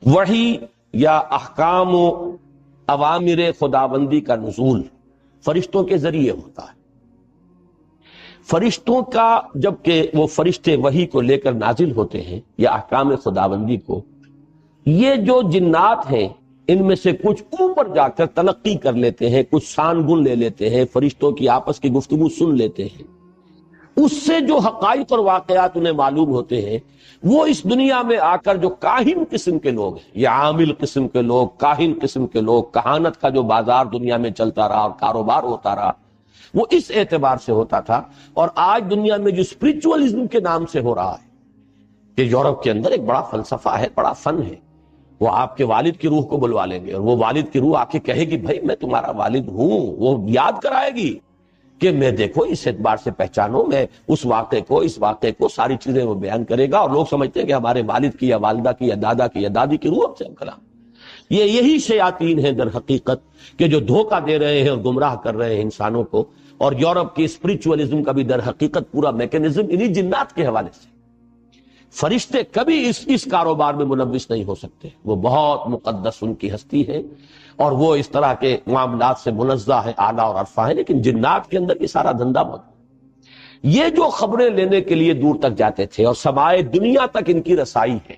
وحی یا احکام و اوامر خداوندی کا نزول فرشتوں کے ذریعے ہوتا ہے۔ فرشتوں کا جب کہ وہ فرشتے وحی کو لے کر نازل ہوتے ہیں یا احکام خداوندی کو، یہ جو جنات ہیں ان میں سے کچھ اوپر جا کر تلقی کر لیتے ہیں، کچھ سان گن لے لیتے ہیں، فرشتوں کی آپس کی گفتگو سن لیتے ہیں، اس سے جو حقائق اور واقعات انہیں معلوم ہوتے ہیں وہ اس دنیا میں آ کر جو کاہن قسم کے لوگ ہیں، یا عامل قسم کے لوگ، کاہن قسم کے لوگ، کہانت کا جو بازار دنیا میں چلتا رہا اور کاروبار ہوتا رہا، وہ اس اعتبار سے ہوتا تھا۔ اور آج دنیا میں جو اسپرچوئلزم کے نام سے ہو رہا ہے کہ یورپ کے اندر ایک بڑا فلسفہ ہے، بڑا فن ہے، وہ آپ کے والد کی روح کو بلوا لیں گے اور وہ والد کی روح آ کے کہے گی بھائی میں تمہارا والد ہوں، وہ یاد کرائے گی کہ میں دیکھو اس اعتبار سے پہچانو، میں اس واقعے کو ساری چیزیں وہ بیان کرے گا، اور لوگ سمجھتے ہیں کہ ہمارے والد کی یا والدہ کی یا دادا کی یا دادی کی روح ہم سے ہم کلام۔ یہی شیاطین ہیں در حقیقت کہ جو دھوکہ دے رہے ہیں اور گمراہ کر رہے ہیں انسانوں کو، اور یورپ کی اسپرچوئلزم کا بھی در حقیقت پورا میکینزم انہی جنات کے حوالے سے۔ فرشتے کبھی اس کاروبار میں ملوث نہیں ہو سکتے، وہ بہت مقدس ان کی ہستی ہے اور وہ اس طرح کے معاملات سے منزہ ہے، اعلیٰ اور عرفہ ہے، لیکن جنات کے اندر یہ سارا دھندا موجود۔ یہ جو خبریں لینے کے لیے دور تک جاتے تھے اور سمائے دنیا تک ان کی رسائی ہے،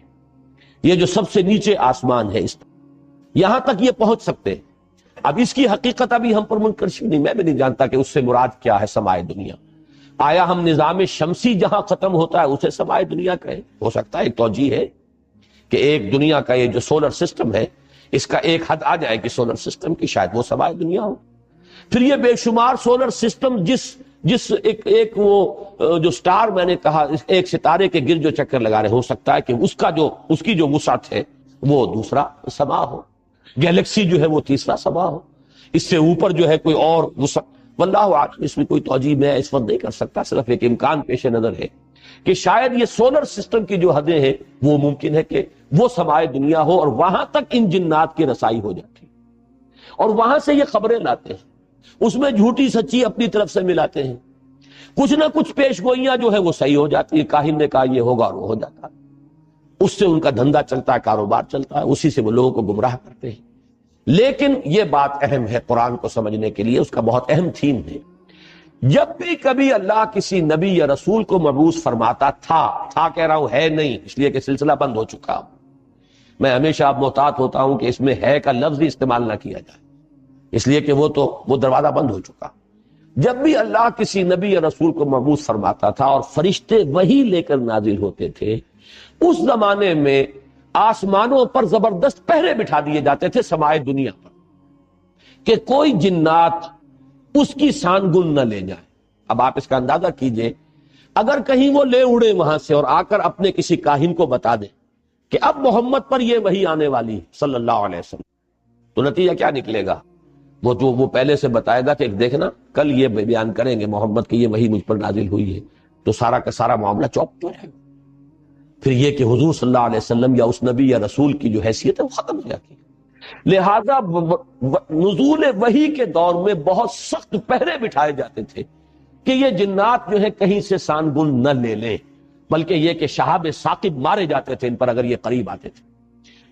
یہ جو سب سے نیچے آسمان ہے، یہاں تک یہ پہنچ سکتے ہیں۔ اب اس کی حقیقت ابھی ہم پر منکرشی نہیں، میں بھی نہیں جانتا کہ اس سے مراد کیا ہے سمائے دنیا۔ آیا ہم نظام شمسی جہاں ختم ہوتا ہے اسے سمائے دنیا کہیں؟ ہو سکتا ہے ایک توجیہ ہے کہ ایک دنیا کا یہ جو سولر سسٹم ہے اس کا ایک حد آ جائے کہ سولر سسٹم کی شاید وہ سمائے دنیا ہو۔ پھر یہ بے شمار سولر سسٹم جس ایک وہ جو سٹار میں نے کہا ایک ستارے کے گرد جو چکر لگا رہے، ہو سکتا ہے کہ اس کی جو وسعت ہے وہ دوسرا سما ہو، گیلیکسی جو ہے وہ تیسرا سما ہو، اس سے اوپر جو ہے کوئی اور وسعت، واللہ اعلم، اس میں کوئی توجیہ میں اس وقت نہیں کر سکتا، صرف ایک امکان پیش نظر ہے کہ شاید یہ سولر سسٹم کی جو حدیں ہیں وہ ممکن ہے کہ وہ سمائے دنیا ہو اور وہاں تک ان جنات کی رسائی ہو جاتی اور وہاں سے یہ خبریں لاتے ہیں، اس میں جھوٹی سچی اپنی طرف سے ملاتے ہیں، کچھ نہ کچھ پیش گوئیاں جو ہے وہ صحیح ہو جاتی ہے، کاہن نے کہا یہ ہوگا اور وہ ہو جاتا ہے، اس سے ان کا دھندا چلتا ہے، کاروبار چلتا ہے، اسی سے وہ لوگوں کو گمراہ کرتے ہیں۔ لیکن یہ بات اہم ہے قرآن کو سمجھنے کے لیے، اس کا بہت اہم تھیم ہے۔ جب بھی کبھی اللہ کسی نبی یا رسول کو مبعوث فرماتا تھا کہہ رہا ہوں، ہے نہیں، اس لیے کہ سلسلہ بند ہو چکا۔ میں ہمیشہ اب محتاط ہوتا ہوں کہ اس میں ہے کا لفظ ہی استعمال نہ کیا جائے، اس لیے کہ وہ دروازہ بند ہو چکا۔ جب بھی اللہ کسی نبی یا رسول کو مبعوث فرماتا تھا اور فرشتے وہی لے کر نازل ہوتے تھے، اس زمانے میں آسمانوں پر زبردست پہرے بٹھا دیے جاتے تھے سمائے دنیا پر کہ کوئی جنات اس کی سان گن نہ لے جائے۔ اب آپ اس کا اندازہ کیجئے، اگر کہیں وہ لے اڑے وہاں سے اور آ کر اپنے کسی کاہن کو بتا دیں کہ اب محمد پر یہ وحی آنے والی ہے صلی اللہ علیہ وسلم، تو نتیجہ کیا نکلے گا؟ وہ پہلے سے بتائے گا کہ دیکھنا کل یہ بیان کریں گے محمد کی یہ وحی مجھ پر نازل ہوئی ہے، تو سارا کا سارا معاملہ چوک پر ہے۔ پھر یہ کہ حضور صلی اللہ علیہ وسلم یا اس نبی یا رسول کی جو حیثیت ہے وہ ختم ہو جاتی ہے۔ لہذا نزول وحی کے دور میں بہت سخت پہرے بٹھائے جاتے تھے کہ یہ جنات جو ہے کہیں سے سان گن نہ لے لیں، بلکہ یہ کہ شہاب ثاقب مارے جاتے تھے ان پر اگر یہ قریب آتے تھے۔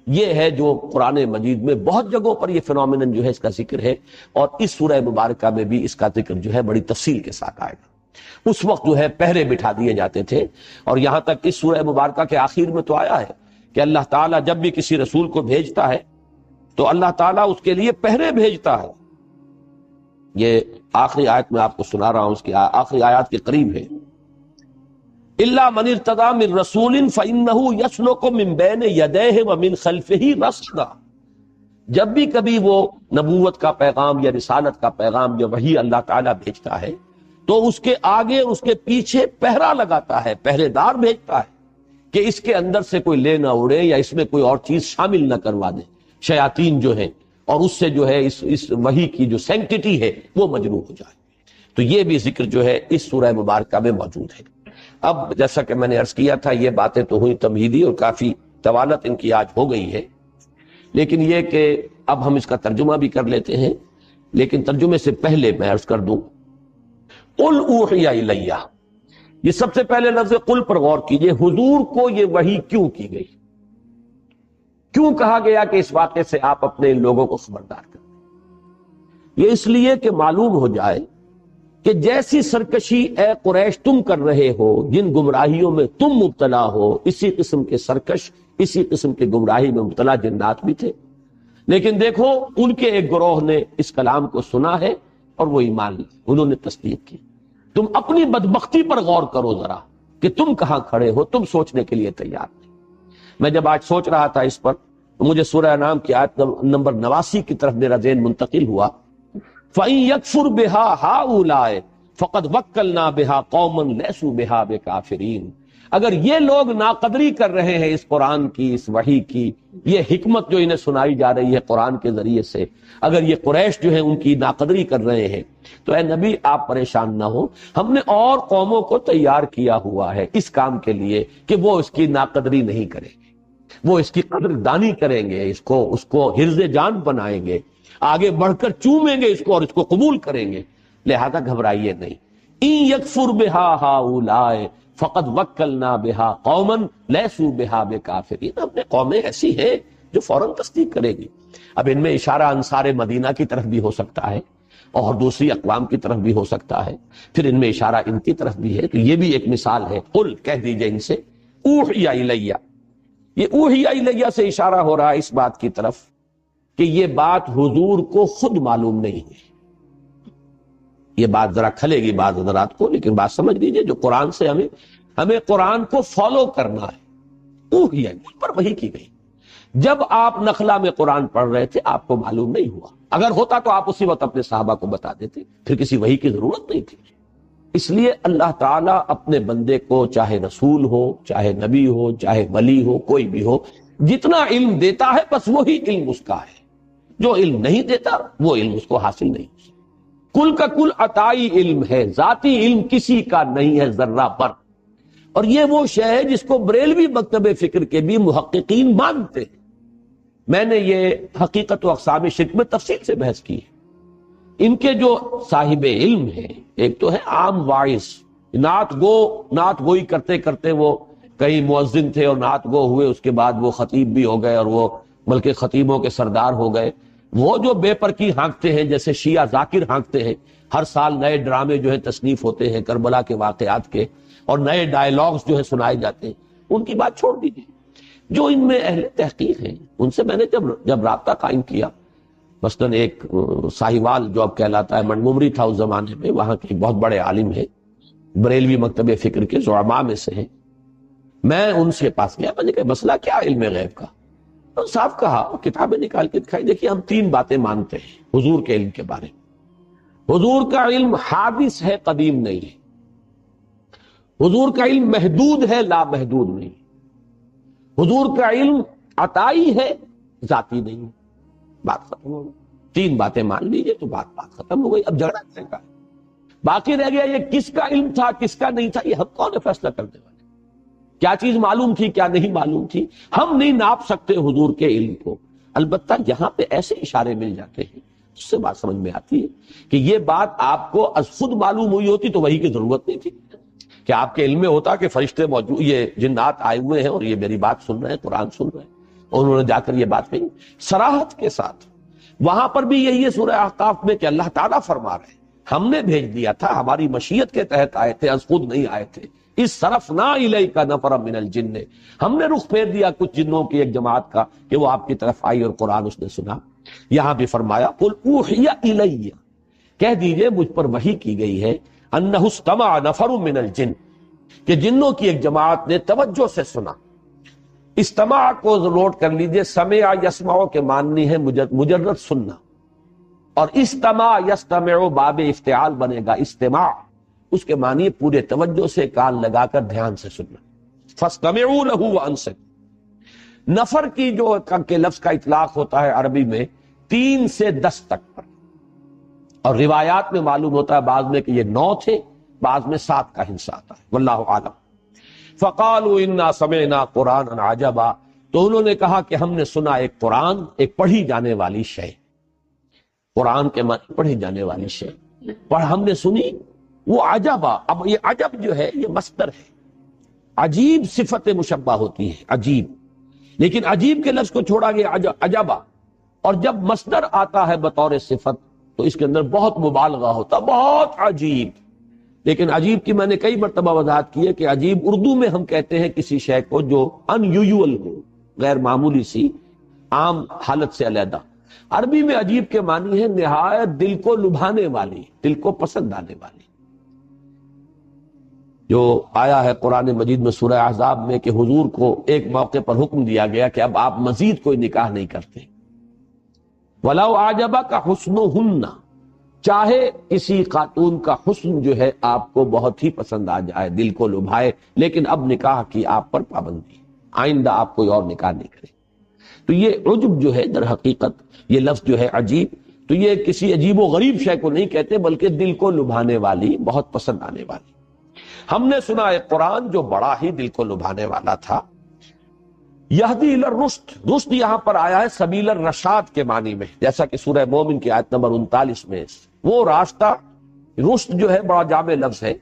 یہ ہے جو قرآن مجید میں بہت جگہوں پر یہ فنومینن جو ہے اس کا ذکر ہے، اور اس سورہ مبارکہ میں بھی اس کا ذکر جو ہے بڑی تفصیل کے ساتھ آئے گا۔ اس وقت جو ہے پہرے بٹھا دیے جاتے تھے، اور یہاں تک اس سورہ مبارکہ کے آخر میں تو آیا ہے کہ اللہ تعالیٰ جب بھی کسی رسول کو بھیجتا ہے تو اللہ تعالیٰ اس کے لیے پہرے بھیجتا ہے۔ یہ آخری آیت میں آپ کو سنا رہا ہوں، اس کی آخری آیات کے قریب ہے، إِلَّا مَنِ ارْتَضَىٰ مِن رَّسُولٍ فَإِنَّهُ يَسْلُكُ مِن بَيْنِ يَدَيْهِ وَمِن خَلْفِهِ رَصَدًا۔ جب بھی کبھی وہ نبوت کا پیغام یا رسالت کا پیغام یا وحی اللہ تعالیٰ بھیجتا ہے تو اس کے آگے اس کے پیچھے پہرا لگاتا ہے، پہرے دار بھیجتا ہے کہ اس کے اندر سے کوئی لے نہ اڑے یا اس میں کوئی اور چیز شامل نہ کروا دے، شیاطین جو ہیں، اور اس سے جو ہے اس وحی کی جو سینکٹیٹی ہے وہ مجروح ہو جائے۔ تو یہ بھی ذکر جو ہے اس سورہ مبارکہ میں موجود ہے۔ اب جیسا کہ میں نے عرض کیا تھا، یہ باتیں تو ہوئی تمہیدی اور کافی طوالت ان کی آج ہو گئی ہے، لیکن یہ کہ اب ہم اس کا ترجمہ بھی کر لیتے ہیں، لیکن ترجمے سے پہلے میں عرض کر دوں، قل اوحی الیہ، یہ سب سے پہلے لفظ قل پر غور کیجئے، حضور کو یہ وحی کیوں کی گئی؟ کیوں کہا گیا کہ اس واقعے سے آپ اپنے لوگوں کو خبردار کریں؟ یہ اس لیے کہ معلوم ہو جائے کہ جیسی سرکشی اے قریش تم کر رہے ہو، جن گمراہیوں میں تم مبتلا ہو، اسی قسم کے سرکش، اسی قسم کے گمراہی میں مبتلا جنات بھی تھے، لیکن دیکھو ان کے ایک گروہ نے اس کلام کو سنا ہے اور وہ ایمان لائے، انہوں نے تصدیق کی۔ تم اپنی بدبختی پر غور کرو ذرا کہ تم کہاں کھڑے ہو، تم سوچنے کے لیے تیار نہیں۔ میں جب آج سوچ رہا تھا اس پر، مجھے سورہ انعام کی آیت نمبر 89 کی طرف میرا ذہن منتقل ہوا۔ فَإِن يَكْفُرْ بِهَا هَؤُلَاءِ فَقَدْ وَكَّلْنَا بِهَا قَوْمًا لَيْسُوا بِهَا بِكَافِرِينَ۔ اگر یہ لوگ ناقدری کر رہے ہیں اس قرآن کی، اس وحی کی، یہ حکمت جو انہیں سنائی جا رہی ہے قرآن کے ذریعے سے، اگر یہ قریش جو ہیں ان کی ناقدری کر رہے ہیں تو اے نبی آپ پریشان نہ ہو، ہم نے اور قوموں کو تیار کیا ہوا ہے اس کام کے لیے کہ وہ اس کی ناقدری نہیں کریں گے، وہ اس کی قدر دانی کریں گے، اس کو حرز جان بنائیں گے، آگے بڑھ کر چومیں گے اس کو اور اس کو قبول کریں گے، لہذا گھبرائیے نہیں۔ ان یکفر بہا ہؤلاء فقد وکلنا بہا قوما لیسوا بہا بکافرین، ہم نے قومیں ایسی ہیں جو فوراً تصدیق کرے گی۔ اب ان میں اشارہ انصار مدینہ کی طرف بھی ہو سکتا ہے اور دوسری اقوام کی طرف بھی ہو سکتا ہے، پھر ان میں اشارہ ان کی طرف بھی ہے، تو یہ بھی ایک مثال ہے۔ قل کہہ دیجئے ان سے، اوحی الیہ، یہ اوحی الیہ سے اشارہ ہو رہا ہے اس بات کی طرف کہ یہ بات حضور کو خود معلوم نہیں ہے۔ یہ بات ذرا کھلے گی بعض حضرات کو، لیکن بات سمجھ لیجئے، جو قرآن سے ہمیں قرآن کو فالو کرنا ہے، اوحی الیہ پر وحی کی گئی۔ جب آپ نخلا میں قرآن پڑھ رہے تھے آپ کو معلوم نہیں ہوا، اگر ہوتا تو آپ اسی وقت اپنے صحابہ کو بتا دیتے، پھر کسی وحی کی ضرورت نہیں تھی۔ اس لیے اللہ تعالیٰ اپنے بندے کو، چاہے رسول ہو، چاہے نبی ہو، چاہے ولی ہو، کوئی بھی ہو، جتنا علم دیتا ہے بس وہی علم اس کا ہے، جو علم نہیں دیتا وہ علم اس کو حاصل نہیں۔ کل کا کل عطائی علم ہے، ذاتی علم کسی کا نہیں ہے ذرہ پر، اور یہ وہ شے ہے جس کو بریلوی مکتب فکر کے بھی محققین مانتے ہیں۔ میں نے یہ حقیقت و اقسام شرک میں تفصیل سے بحث کی ہے۔ ان کے جو صاحب علم ہیں، ایک تو ہے عام واعظ، نعت گوئی کرتے کرتے وہ کئی مؤذن تھے اور نعت گو ہوئے، اس کے بعد وہ خطیب بھی ہو گئے اور وہ بلکہ خطیبوں کے سردار ہو گئے۔ وہ جو بے پرکی ہانکتے ہیں، جیسے شیعہ ذاکر ہانکتے ہیں، ہر سال نئے ڈرامے جو ہیں تصنیف ہوتے ہیں کربلا کے واقعات کے، اور نئے ڈائیلاگز جو ہیں سنائے جاتے ہیں، ان کی بات چھوڑ دیجیے۔ جو ان میں اہل تحقیق ہیں ان سے میں نے جب رابطہ قائم کیا، مثلاً ایک ساہیوال جو اب کہلاتا ہے، منگومری تھا اس زمانے میں، وہاں کے بہت بڑے عالم ہیں، بریلوی مکتب فکر کے زعماء میں سے ہیں، میں ان سے پاس گیا، میں نے کہا مسئلہ کیا علم غیب کا؟ تو صاف کہا، کتابیں نکال کے دکھائی، دیکھیے ہم 3 باتیں مانتے ہیں حضور کے علم کے بارے میں۔ حضور کا علم حادث ہے، قدیم نہیں ہے۔ حضور کا علم محدود ہے، لا محدود نہیں۔ حضور کا علم عطائی ہے، ذاتی نہیں ہے۔ بات ختم ہو گئی، 3 باتیں مان لیجئے تو بات ختم ہو گئی۔ اب جھگڑا کرنے کا باقی رہ گیا، یہ کس کا علم تھا کس کا نہیں تھا، یہ ہم کون ہے فیصلہ کرنے والے؟ کیا چیز معلوم تھی کیا نہیں معلوم تھی، ہم نہیں ناپ سکتے حضور کے علم کو۔ البتہ یہاں پہ ایسے اشارے مل جاتے ہیں اس سے بات سمجھ میں آتی ہے کہ یہ بات آپ کو از خود معلوم ہوئی ہوتی تو وحی کی ضرورت نہیں تھی، کہ آپ کے علم میں ہوتا کہ فرشتے موجود، یہ جنات آئے ہوئے ہیں اور یہ میری بات سن رہے ہیں، قرآن سن رہے ہیں، اور انہوں نے جا کر یہ بات کہی صراحت کے ساتھ۔ وہاں پر بھی یہی ہے سورہ احقاف میں کہ اللہ تعالیٰ فرما رہے ہیں ہم نے بھیج دیا تھا، ہماری مشیت کے تحت آئے تھے، از خود نہیں آئے تھے۔ اس صرفنا الیک نفرا من الجن، ہم نے رخ پھیر دیا کچھ جنوں کی ایک جماعت کا کہ وہ آپ کی طرف آئی اور قرآن اس نے سنا۔ یہاں بھی فرمایا قل اوحی الی، کہہ دیجئے مجھ پر وحی کی گئی ہے، انہ استمع نفر من الجن، کہ جنوں کی ایک جماعت نے توجہ سے سنا۔ استماع کو نوٹ کر لیجئے، سمع یسمع کے معنی ہے مجرد سننا، اور استماع یستمع باب افتعال بنے گا استماع، اس کے معنی پورے توجہ سے کان لگا کر دھیان سے سننا۔ فاستمعوا له وانصتوا، نفر کی جو کہ لفظ کا اطلاق ہوتا ہے عربی میں 3 سے 10 تک پر، اور روایات میں معلوم ہوتا ہے بعض میں کہ یہ 9 تھے، بعض میں 7 کا حصہ آتا ہے، واللہ عالم۔ فقالوا انا سمعنا قرانا عجبا، تو انہوں نے کہا کہ ہم نے سنا ایک قرآن، ایک پڑھی جانے والی شے، قرآن کے معنی پڑھی جانے والی شے، پر ہم نے سنی وہ عجبا۔ اب یہ عجب جو ہے یہ مصدر ہے، عجیب صفت مشبہ ہوتی ہے، عجیب، لیکن عجیب کے لفظ کو چھوڑا گیا عجبا، اور جب مصدر آتا ہے بطور صفت تو اس کے اندر بہت مبالغہ ہوتا، بہت عجیب۔ لیکن عجیب کی میں نے کئی مرتبہ وضاحت کی ہے کہ عجیب اردو میں ہم کہتے ہیں کسی شے کو جو ان یوزول ہو، غیر معمولی سی، عام حالت سے علیحدہ۔ عربی میں عجیب کے معنی ہے نہایت دل کو لبھانے والی، دل کو پسند آنے والی۔ جو آیا ہے قرآن مجید میں سورہ احزاب میں کہ حضور کو ایک موقع پر حکم دیا گیا کہ اب آپ مزید کوئی نکاح نہیں کرتے۔ وَلَوْ أَعْجَبَكَ حُسْنُهُنَّ، چاہے کسی خاتون کا حسن جو ہے آپ کو بہت ہی پسند آ جائے، دل کو لبھائے، لیکن اب نکاح کی آپ پر پابندی، آئندہ آپ کوئی اور نکاح نہیں کرے۔ تو یہ عجب جو ہے در حقیقت یہ لفظ جو ہے عجیب، تو یہ کسی عجیب و غریب شے کو نہیں کہتے بلکہ دل کو لبھانے والی، بہت پسند آنے والی۔ ہم نے سنا ایک قرآن جو بڑا ہی دل کو لبھانے والا تھا، یہدی الی الرشد، رشد یہاں پر آیا ہے سبیل الرشاد کے معنی میں، جیسا کہ سورہ مومن کی آیت نمبر 39 میں وہ راستہ، رشد جو ہے بڑا جامع لفظ ہے۔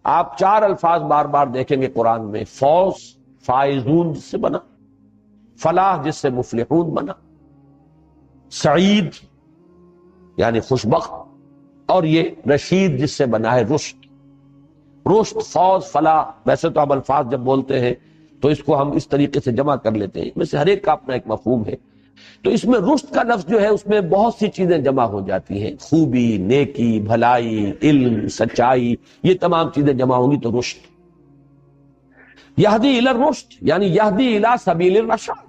آپ 4 الفاظ بار بار دیکھیں گے قرآن میں، فوز، فائزون جس سے بنا، فلاح جس سے مفلحون بنا، سعید یعنی خوشبخت، اور یہ رشید جس سے بنا ہے رشد۔ رشد، فوز، فلاح، ویسے تو اب الفاظ جب بولتے ہیں تو اس کو ہم اس طریقے سے جمع کر لیتے ہیں، میں سے ہر ایک کا اپنا ایک مفہوم ہے۔ تو اس میں رشد کا لفظ جو ہے اس میں بہت سی چیزیں جمع ہو جاتی ہیں، خوبی، نیکی، بھلائی، علم، سچائی، یہ تمام چیزیں جمع ہوں گی تو رشد۔ یہدی الی الرشد یعنی یہدی الی سبیل الرشاد،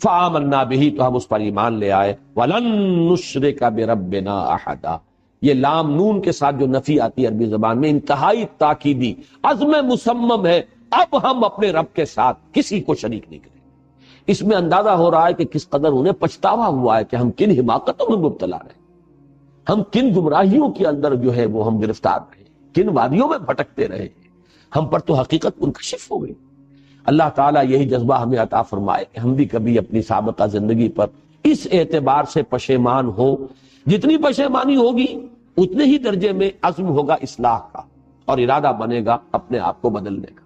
فآمنا بہ، تو ہم اس پر ایمان لے آئے، ولن نشرک بربنا احدا، یہ لام نون کے ساتھ جو نفی آتی ہے عربی زبان میں انتہائی تاکیدی، عزم مصمم ہے، اب ہم اپنے رب کے ساتھ کسی کو شریک نہیں کریں۔ اس میں اندازہ ہو رہا ہے کہ کس قدر انہیں پچھتاوا ہوا ہے کہ ہم کن حماقتوں میں مبتلا رہے، ہم کن گمراہیوں کے اندر جو ہے وہ ہم گرفتار رہے، کن وادیوں میں بھٹکتے رہے، ہم پر تو حقیقت منکشف ہو گئی۔ اللہ تعالیٰ یہی جذبہ ہمیں عطا فرمائے کہ ہم بھی کبھی اپنی سابقہ زندگی پر اس اعتبار سے پشیمان ہو، جتنی پشیمانی ہوگی اتنے ہی درجے میں عزم ہوگا اصلاح کا اور ارادہ بنے گا اپنے آپ کو بدلنے کا۔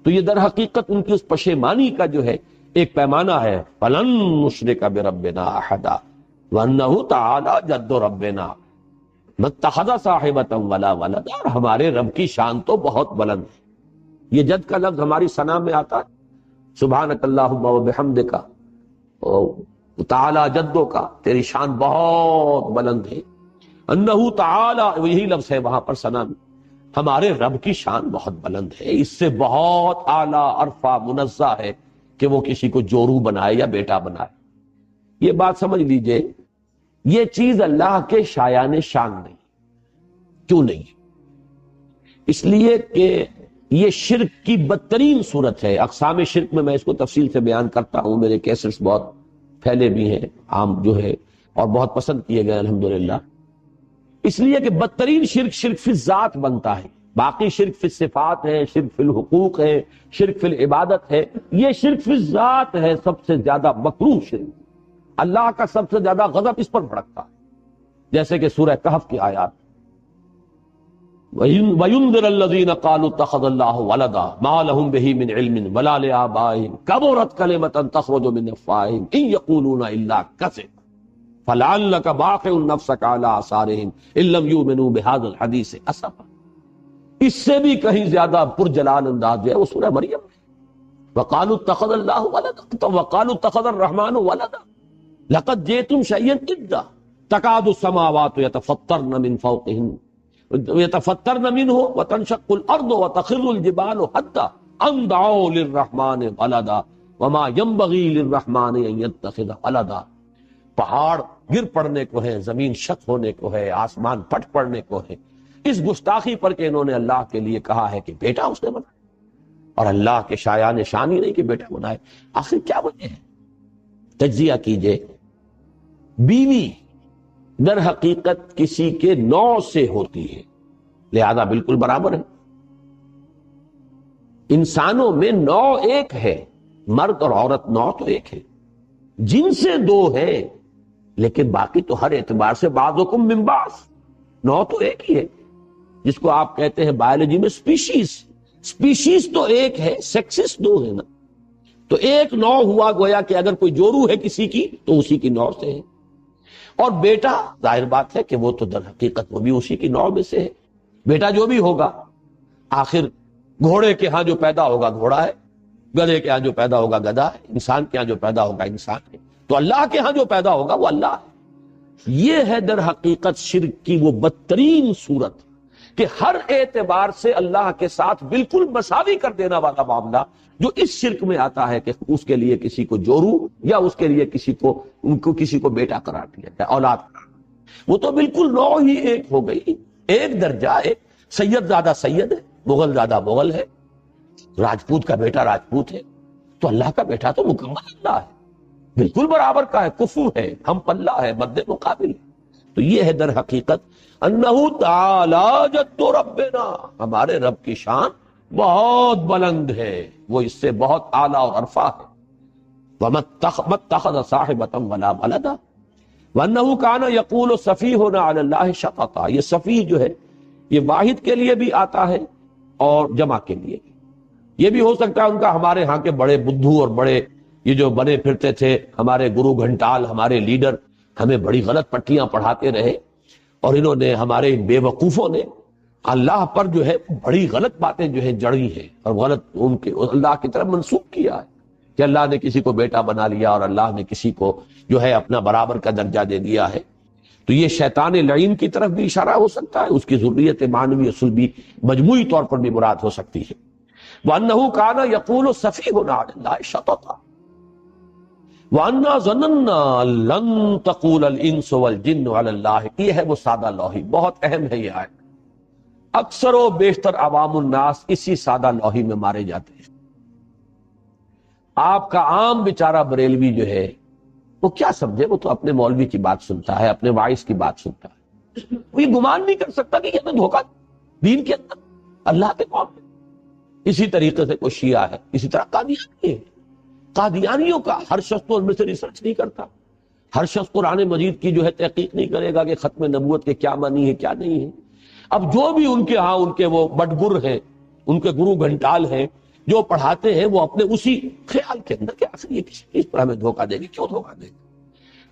تو یہ در حقیقت ان کی اس پشیمانی کا جو ہے ایک پیمانہ ہے، فَلَن نُشْرِكَ بِرَبِّنَا أَحَدًا وَأَنَّهُ تَعَالَى جَدُّ رَبِّنَا مَا اتَّخَذَ صَاحِبَةً وَلَا وَلَدًا، اور ہمارے رب کی شان تو بہت بلند ہے۔ یہ جد کا لفظ ہماری ثنا میں آتا ہے، سبحانک اللہم وبحمدک، تعالی جدو کا، تیری شان بہت بلند ہے۔ انہ تعالی، یہی لفظ ہے وہاں پر ثنا میں، ہمارے رب کی شان بہت بلند ہے، اس سے بہت اعلیٰ عرفہ منزہ ہے کہ وہ کسی کو جورو بنائے یا بیٹا بنائے۔ یہ بات سمجھ لیجئے، یہ چیز اللہ کے شایان شان نہیں۔ کیوں نہیں؟ اس لیے کہ یہ شرک کی بدترین صورت ہے۔ اقسام شرک میں اس کو تفصیل سے بیان کرتا ہوں، میرے کیسٹس بہت پھیلے بھی ہیں، عام جو ہے، اور بہت پسند کیے گئے الحمدللہ۔ اس لیے کہ بدترین شرک شرک فی الذات بنتا ہے، باقی شرک فی الصفات ہے، شرک فی الحقوق ہے، شرک فی العبادت ہے، یہ شرک فی الذات ہے، سب سے زیادہ مکروہ شرک، اللہ کا سب سے زیادہ غضب اس پر بھڑکتا ہے، جیسے کہ سورہ کہف کی آیات، وَيُنذِرَ الَّذِينَ قَالُوا اتَّخَذَ اللَّهُ وَلَدًا مَا لَهُم بِهِ مِنْ عِلْمٍ وَلَا لِآبَائِهِمْ كَبُرَتْ كَلِمَةً تَخْرُجُ مِنْ أَفْوَاهِهِمْ إِنْ يَقُولُونَ إِلَّا كَذِبًا فَلَعَلَّكَ بَاخِعٌ نَفْسَكَ عَلَىٰ آثَارِهِمْ إِن لَّمْ يُؤْمِنُوا بِهَٰذَا الْحَدِيثِ أَسَفًا۔ اس سے بھی کہیں زیادہ پرجلال انداز جو ہے وہ سورہ مریم میں، وَقَالُوا اتَّخَذَ اللَّهُ وَلَدًا، وَقَالُوا اتَّخَذَ الرَّحْمَٰنُ وَلَدًا لَقَدْ جِئْتُمْ شَيْئًا إِدًّا تَكَادُ السَّمَاوَاتُ يَتَفَطَّرْنَ مِنْ فَوْقِهِنَّ يتفطرن منه وتنشق الارض وتخر الجبال حتى ان دعوا للرحمن ولدا وما ينبغي للرحمن ان يتخذ ولدا۔ پہاڑ گر پڑنے کو ہے، زمین شق ہونے کو ہے، آسمان پھٹ پڑنے کو ہے، اس گستاخی پر کہ انہوں نے اللہ کے لیے کہا ہے کہ بیٹا اس نے بنایا، اور اللہ کے شایان شان ہی نہیں کہ بیٹا بنائے۔ آخر کیا وجہ ہے؟ تجزیہ کیجئے۔ بیوی در حقیقت کسی کے نوع سے ہوتی ہے، لہذا بالکل برابر ہے۔ انسانوں میں نوع ایک ہے، مرد اور عورت نوع تو ایک ہے، جن سے دو ہے، لیکن باقی تو ہر اعتبار سے بعضکم من بعض، نوع تو ایک ہی ہے، جس کو آپ کہتے ہیں بایولوجی میں سپیشیز۔ سپیشیز تو ایک ہے، سیکسز دو ہے نا۔ تو ایک نوع ہوا گویا کہ اگر کوئی جورو ہے کسی کی تو اسی کی نوع سے ہے، اور بیٹا ظاہر بات ہے کہ وہ تو در حقیقت وہ بھی اسی کی نوع میں سے ہے۔ بیٹا جو بھی ہوگا آخر گھوڑے کے ہاں جو پیدا ہوگا گھوڑا ہے، گدھے کے ہاں جو پیدا ہوگا گدھا ہے، انسان کے ہاں جو پیدا ہوگا انسان ہے، تو اللہ کے ہاں جو پیدا ہوگا وہ اللہ ہے۔ یہ ہے در حقیقت شرک کی وہ بدترین صورت کہ ہر اعتبار سے اللہ کے ساتھ بالکل مساوی کر دینا والا معاملہ جو اس شرک میں آتا ہے کہ اس کے لیے کسی کو جورو یا اس کے لیے کسی کو بیٹا قرار دیا جائے، اولاد قرار دیا، وہ تو بالکل نوع ہی ایک ہو گئی، ایک درجہ، ایک سید زیادہ سید ہے، مغل زیادہ مغل ہے، راجپوت کا بیٹا راجپوت ہے، تو اللہ کا بیٹا تو مکمل اللہ ہے، بالکل برابر کا ہے، کفو ہے، ہم پلہ ہے، مد مقابل ہے۔ تو یہ ہے در حقیقت انہو تعالی جد ربنا، ہمارے رب کی شان بہت بلند ہے، وہ اس سے بہت اعلیٰ اور عرفہ ہے۔ وَمَتَّخَذَ صَاحِبَةً وَلَا وَلَدًا وَأَنَّهُ كَانَ يَقُولُ سَفِيهٌ عَلَى اللَّهِ شَطَطًا، یہ سفیہ جو ہے یہ واحد کے لیے بھی آتا ہے اور جمع کے لیے بھی۔ یہ بھی ہو سکتا ہے ان کا ہمارے ہاں کے بڑے بدھو اور بڑے یہ جو بنے پھرتے تھے ہمارے گرو گھنٹال، ہمارے لیڈر، ہمیں بڑی غلط پٹیاں پڑھاتے رہے، اور انہوں نے ہمارے ان بے وقوفوں نے اللہ پر جو ہے بڑی غلط باتیں جو ہے جڑی ہیں اور غلط ان کے اللہ کی طرف منسوب کیا ہے کہ اللہ نے کسی کو بیٹا بنا لیا اور اللہ نے کسی کو جو ہے اپنا برابر کا درجہ دے دیا ہے۔ تو یہ شیطان لعین کی طرف بھی اشارہ ہو سکتا ہے، اس کی ذریت معنوی اصل بھی مجموعی طور پر بھی مراد ہو سکتی ہے۔ وَأَنَّهُ كَانَ يَقُولُ سَفِيهٌ عَلَى اللَّهِ شَطَطًا وَأَنَّا ظَنَنَّا لَن تَقُولَ الْإِنسُ وَالْجِنُّ عَلَى اللَّهِ، یہ ہے وہ سادہ لوحی، بہت اہم ہے یہ آیت۔ اکثر و بیشتر عوام الناس اسی سادہ لوحی میں مارے جاتے ہیں۔ آپ کا عام بیچارہ بریلوی جو ہے وہ کیا سمجھے، وہ تو اپنے مولوی کی بات سنتا ہے، اپنے واعظ کی بات سنتا ہے، وہ یہ گمان نہیں کر سکتا کہ یہ ہمیں دھوکہ دین کے اندر اللہ کے قوم میں۔ اسی طریقے سے کوئی شیعہ ہے، اسی طرح قادیانی ہے، قادیانیوں کا ہر شخص تو ان میں سے ریسرچ نہیں کرتا، ہر شخص قرآن مجید کی جو ہے تحقیق نہیں کرے گا کہ ختم نبوت کے کیا معنی ہے کیا نہیں ہے۔ اب جو بھی ان کے ہاں ان کے وہ بٹگر ہیں، ان کے گرو گھنٹال ہیں جو پڑھاتے ہیں، وہ اپنے اسی خیال کے اندر کہ آخر یہ کسی چیز پر ہمیں دھوکہ دے گی، کیوں دھوکہ دے گی؟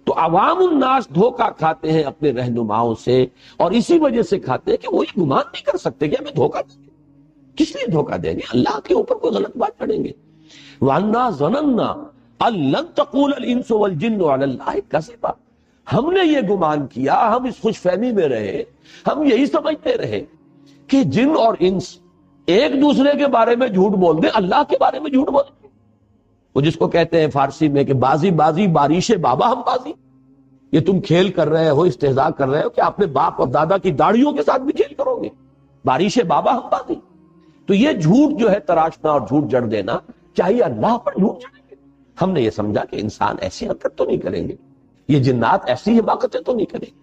تو عوام الناس دھوکہ کھاتے ہیں اپنے رہنماؤں سے، اور اسی وجہ سے کھاتے ہیں کہ وہ یہ گمان نہیں کر سکتے کہ ہمیں دھوکہ دیں گے۔ کس لیے دھوکہ دیں گے؟ اللہ کے اوپر کوئی غلط بات پڑیں گے۔ وَأَنَّا ظَنَنَّا أَن لَن تَقُولَ الْإِنسُ وَالْجِنُّ عَلَى اللَّهِ كَذِبًا، ہم نے یہ گمان کیا، ہم اس خوش فہمی میں رہے، ہم یہی سمجھتے رہے کہ جن اور انس ایک دوسرے کے بارے میں جھوٹ بول دیں، اللہ کے بارے میں جھوٹ بولیں۔ وہ جس کو کہتے ہیں فارسی میں کہ بازی بازی بارش بابا ہم بازی، یہ تم کھیل کر رہے ہو، استہزاء کر رہے ہو کہ اپنے باپ اور دادا کی داڑھیوں کے ساتھ بھی کھیل کرو گے، بارش بابا ہم بازی۔ تو یہ جھوٹ جو ہے تراشنا اور جھوٹ جڑ دینا، چاہیے اللہ پر جھوٹ جڑیں گے۔ ہم نے یہ سمجھا کہ انسان ایسی حرکت تو نہیں کریں گے، یہ جنات ایسی حماقتیں تو نہیں کریں گے۔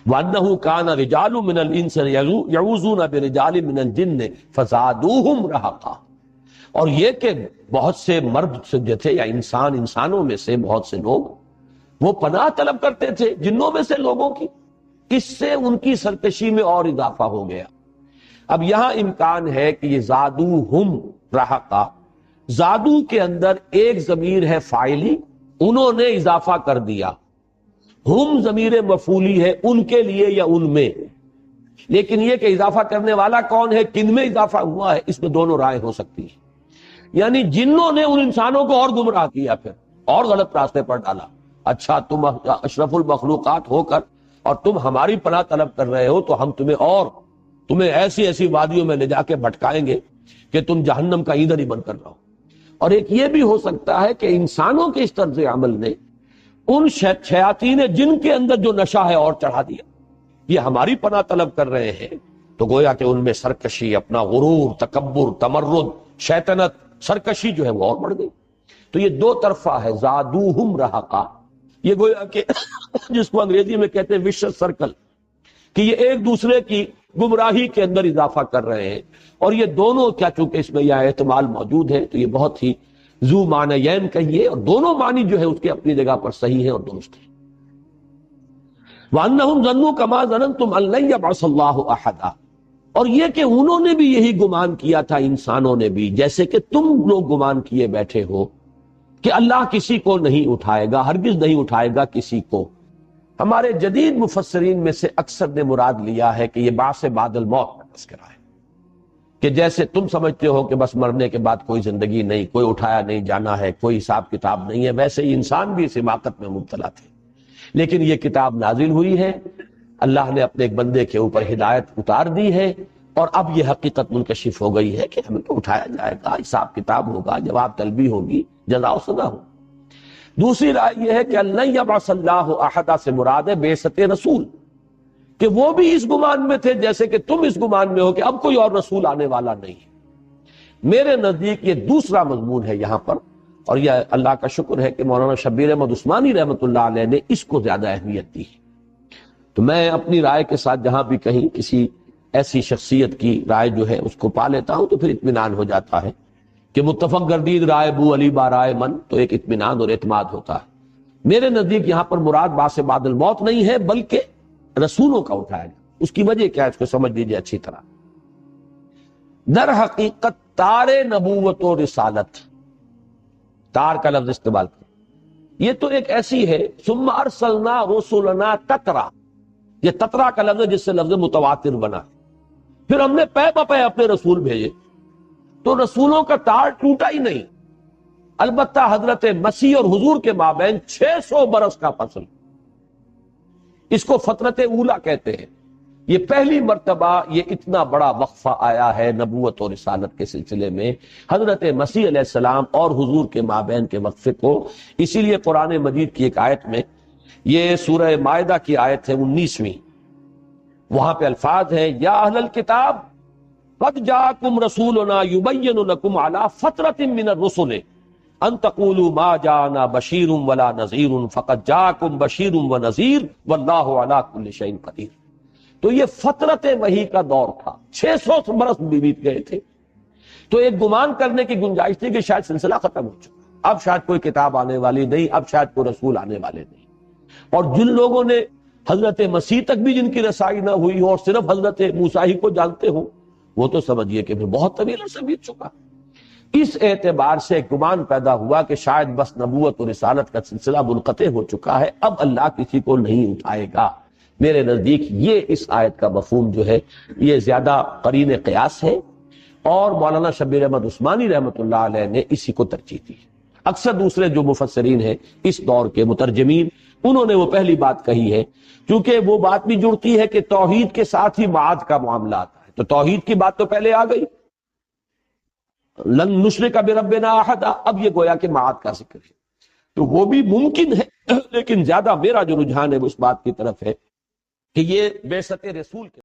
وَأَنَّهُ كَانَ رِجَالٌ مِّنَ الْإِنسِ يَعُوذُونَ بِرِجَالٍ مِّنَ الْجِنِّ فَزَادُوهُمْ رَهَقًا، اور یہ کہ بہت سے مرد جو تھے یا انسانوں میں سے بہت سے لوگ وہ پناہ طلب کرتے تھے جنوں میں سے لوگوں کی، اس سے ان کی سرکشی میں اور اضافہ ہو گیا۔ اب یہاں امکان ہے کہ یہ زادوہم رہقا، زادو کے اندر ایک ضمیر ہے فاعلی، انہوں نے اضافہ کر دیا، ہم ضمیر مفعولی ہے ان کے لیے یا ان میں، لیکن یہ کہ اضافہ کرنے والا کون ہے، کن میں اضافہ ہوا ہے، اس میں دونوں رائے ہو سکتی ہیں۔ یعنی جنوں نے ان انسانوں کو اور گمراہ کیا، پھر اور غلط راستے پر ڈالا۔ اچھا تم اشرف المخلوقات ہو کر اور تم ہماری پناہ طلب کر رہے ہو تو ہم تمہیں ایسی ایسی وادیوں میں لے جا کے بھٹکائیں گے کہ تم جہنم کا ایندھن ہی بن کر رہو۔ اور ایک یہ بھی ہو سکتا ہے کہ انسانوں کے اس طرز عمل نے ان شیاطین جن کے اندر جو نشہ ہے اور چڑھا دیا، یہ ہماری پناہ طلب کر رہے ہیں تو گویا کہ ان میں سرکشی، اپنا غرور، تکبر، تمرد، شیطنت، سرکشی جو ہے وہ اور بڑھ گئی۔ تو یہ دو طرفہ ہے، زادوہم رہقا، یہ گویا کہ جس کو انگریزی میں کہتے ہیں وشس سرکل، کہ یہ ایک دوسرے کی گمراہی کے اندر اضافہ کر رہے ہیں، اور یہ دونوں کیا چونکہ اس میں یہ احتمال موجود ہے تو یہ بہت ہی ذو معنیین کہیے، اور دونوں معنی جو ہے اس کے اپنی جگہ پر صحیح ہے اور درست ہے۔ وَأَنَّهُمْ ظَنُّوا كَمَا ظَنَنْتُمْ أَن لَّن يَبْعَثَ اللَّهُ أَحَدًا، اور یہ کہ انہوں نے بھی یہی گمان کیا تھا، انسانوں نے بھی، جیسے کہ تم لوگ گمان کیے بیٹھے ہو کہ اللہ کسی کو نہیں اٹھائے گا، ہرگز نہیں اٹھائے گا کسی کو۔ ہمارے جدید مفسرین میں سے اکثر نے مراد لیا ہے کہ یہ بعث بعد الموت کا تذکرہ ہے، کہ جیسے تم سمجھتے ہو کہ بس مرنے کے بعد کوئی زندگی نہیں، کوئی اٹھایا نہیں جانا ہے، کوئی حساب کتاب نہیں ہے، ویسے ہی انسان بھی اس حماقت میں مبتلا تھے۔ لیکن یہ کتاب نازل ہوئی ہے، اللہ نے اپنے ایک بندے کے اوپر ہدایت اتار دی ہے، اور اب یہ حقیقت منکشف ہو گئی ہے کہ ہمیں تو اٹھایا جائے گا، حساب کتاب ہوگا، جواب طلبی ہوگی، جزا و سزا ہو۔ دوسری رائے یہ ہے کہ لن یبعث اللہ احد سے مراد ہے بعثت رسول، کہ وہ بھی اس گمان میں تھے جیسے کہ تم اس گمان میں ہو کہ اب کوئی اور رسول آنے والا نہیں ہے۔ میرے نزدیک یہ دوسرا مضمون ہے یہاں پر، اور یہ اللہ کا شکر ہے کہ مولانا شبیر احمد عثمانی رحمۃ اللہ علیہ نے اس کو زیادہ اہمیت دی ہے۔ تو میں اپنی رائے کے ساتھ جہاں بھی کہیں کسی ایسی شخصیت کی رائے جو ہے اس کو پا لیتا ہوں تو پھر اطمینان ہو جاتا ہے کہ متفق گردید رائے بو علی بارائے من، تو ایک اطمینان اور اعتماد ہوتا ہے۔ میرے نزدیک یہاں پر مراد بعث بعد الموت نہیں ہے، بلکہ رسولوں کا اٹھایا جائے۔ اس کی وجہ کیا ہے اس کو سمجھ لیجیے اچھی طرح۔ در حقیقت تار نبوت و رسالت، تار کا لفظ استعمال کر، یہ تو ایک ایسی ہے ثم ارسلنا رسلنا تترا، یہ تترا کا لفظ ہے جس سے لفظ متواتر بنا، پھر ہم نے پے بپے اپنے رسول بھیجے، تو رسولوں کا تار ٹوٹا ہی نہیں۔ البتہ حضرت مسیح اور حضور کے مابین 600 برس کا فصل، اس کو فترت اولا کہتے ہیں۔ یہ پہلی مرتبہ یہ اتنا بڑا وقفہ آیا ہے نبوت اور رسالت کے سلسلے میں حضرت مسیح علیہ السلام اور حضور کے مابین کے وقفے کو۔ اسی لیے قرآن مجید کی ایک آیت میں، یہ سورہ مائدہ کی آیت ہے 19ویں، وہاں پہ الفاظ ہیں یا اہل الکتاب قد جاءکم رسولنا یبین لکم علی فترۃ من الرسل ان تقولوا ما جاءنا بشیر ولا نذیر فقد جاءکم بشیر ونذیر واللہ علی کل شیء قدیر۔ تو یہ فترت وحی کا دور تھا، 600 برس بیت گئے تھے، تو ایک گمان کرنے کی گنجائش تھی کہ شاید سلسلہ ختم ہو چکا، اب شاید کوئی کتاب آنے والی نہیں، اب شاید کوئی رسول آنے والے نہیں۔ اور جن لوگوں نے حضرت مسیح تک بھی جن کی رسائی نہ ہوئی ہو اور صرف حضرت موسیٰ ہی کو جانتے ہو، وہ تو سمجھیے کہ پھر بہت طویل عرصہ بیت چکا۔ اس اعتبار سے ایک گمان پیدا ہوا کہ شاید بس نبوت و رسالت کا سلسلہ منقطع ہو چکا ہے، اب اللہ کسی کو نہیں اٹھائے گا۔ میرے نزدیک یہ اس آیت کا مفہوم جو ہے یہ زیادہ قرین قیاس ہے، اور مولانا شبیر احمد عثمانی رحمۃ اللہ علیہ نے اسی کو ترجیح دی۔ اکثر دوسرے جو مفسرین ہیں اس دور کے مترجمین، انہوں نے وہ پہلی بات کہی ہے، کیونکہ وہ بات بھی جڑتی ہے کہ توحید کے ساتھ ہی معاد کا معاملہ آتا ہے، تو توحید کی بات تو پہلے آ گئی، لن نشرک بربنا احدا، اب یہ گویا کہ معاد کا ذکر ہے، تو وہ بھی ممکن ہے، لیکن زیادہ میرا جو رجحان ہے وہ اس بات کی طرف ہے کہ یہ بعثت رسول کے